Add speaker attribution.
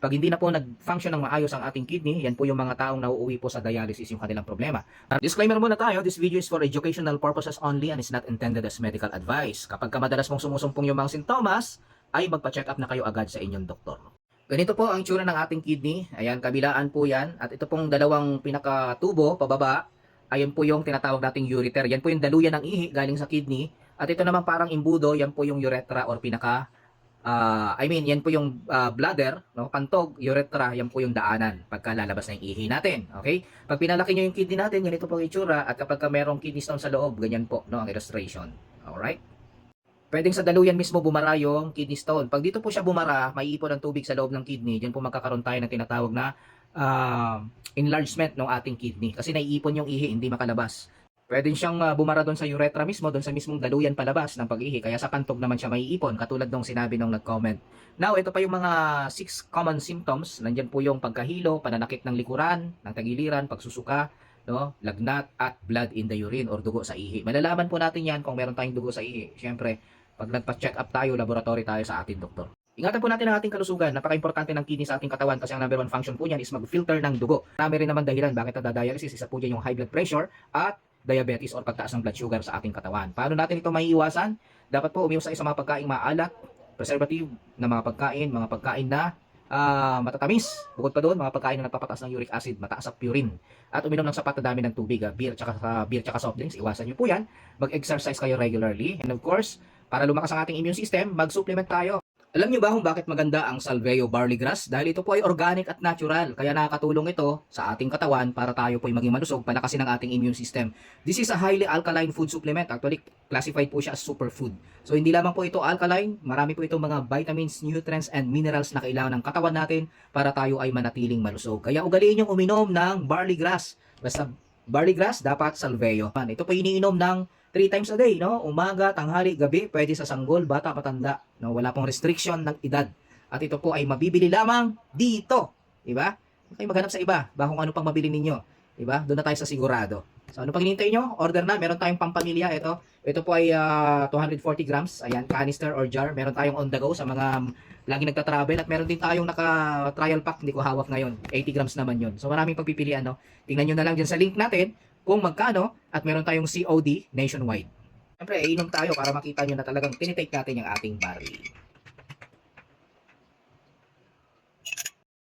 Speaker 1: Pag hindi na po nag-function ng maayos ang ating kidney, yan po yung mga taong nauuwi po sa dialysis yung kanilang problema. Disclaimer muna tayo, this video is for educational purposes only and is not intended as medical advice. Kapag madalas mong sumusumpong yung mga sintomas, ay magpa-check up na kayo agad sa inyong doktor. Ganito po ang itsura ng ating kidney. Ayan, kabilaan po yan. At ito pong dalawang pinakatubo, pababa, ayan po yung tinatawag nating ureter. Yan po yung daluyan ng ihi galing sa kidney. At ito naman parang imbudo, yan po yung urethra or yan po yung bladder, no? Pantog, urethra, yan po yung daanan pagka lalabas na yung ihi natin. Okay? Pag pinalaki nyo yung kidney natin, ganito po ang itsura. At kapag merong kidney stone sa loob, ganyan po, no, ang illustration. Alright? Pwedeng sa daluyan mismo bumara yung kidney stone. Pag dito po siya bumara, may ipon ng tubig sa loob ng kidney. Diyan po magkakaroon tayo ng tinatawag na enlargement ng ating kidney. Kasi naiipon yung ihi, hindi makalabas. Pwedeng siyang bumara doon sa urethra mismo, doon sa mismong daluyan palabas ng pag-ihi. Kaya sa pantog naman siya maiipon, katulad ng sinabi nung nag-comment. Now, ito pa yung mga 6 common symptoms. Nandyan po yung pagkahilo, pananakit ng likuran, ng tagiliran, pagsusuka, no, lagnat at blood in the urine or dugo sa ihi. Malalaman po natin yan kung meron tayong dugo sa ihi. Siyempre, pag nagpa-check up tayo, laboratory tayo sa ating doktor. Ingatan po natin ang ating kalusugan. Napaka-importante ng kidney sa ating katawan kasi ang number 1 function po niyan is mag-filter ng dugo. Marami rin naman dahilan bakit nagda-dialysis. Isa po dyan yung high blood pressure at diabetes or pagtaas ng blood sugar sa ating katawan. Paano natin ito maiiwasan? Dapat po umiwas tayo sa mga pagkain maalat, preservative na mga pagkain na matatamis. Bukod pa doon, mga pagkain na nagpapataas ng uric acid, mataas ang purine. At uminom ng sapat na dami ng tubig, beer tsaka soft drinks, iwasan niyo po yan. Mag-exercise kayo regularly. And of course, para lumakas ang ating immune system, mag-supplement tayo. Alam niyo ba kung bakit maganda ang Salveo barley grass? Dahil ito po ay organic at natural. Kaya nakakatulong ito sa ating katawan para tayo po ay maging malusog, palakasin ang ating immune system. This is a highly alkaline food supplement. Actually, classified po siya as superfood. So hindi lamang po ito alkaline, marami po itong mga vitamins, nutrients, and minerals na kailangan ng katawan natin para tayo ay manatiling malusog. Kaya ugaliin yung uminom ng barley grass. Basta barley grass, dapat Salveo. Ito po iniinom ng 3 times a day, no? Umaga, tanghali, gabi, pwede sa sanggol, bata, patanda, no? Wala pong restriction ng edad. At ito po ay mabibili lamang dito, di ba? Huwag kayong maghanap sa iba, kung ano pang mabili ninyo, di ba? Doon na tayo sa sigurado. So ano pang hinihintay nyo? Order na, meron tayong pampamilya, ito po ay 240 grams, ayan, canister or jar. Meron tayong on the go sa mga lagi nagta-travel at meron din tayong naka-trial pack, hindi ko hawak ngayon, 80 grams naman yun. So maraming pagpipilian, no? Tingnan nyo na lang dyan sa link natin kung magkano at meron tayong COD nationwide. Siyempre, iinom tayo para makita nyo na talagang tinitake natin yung ating barley.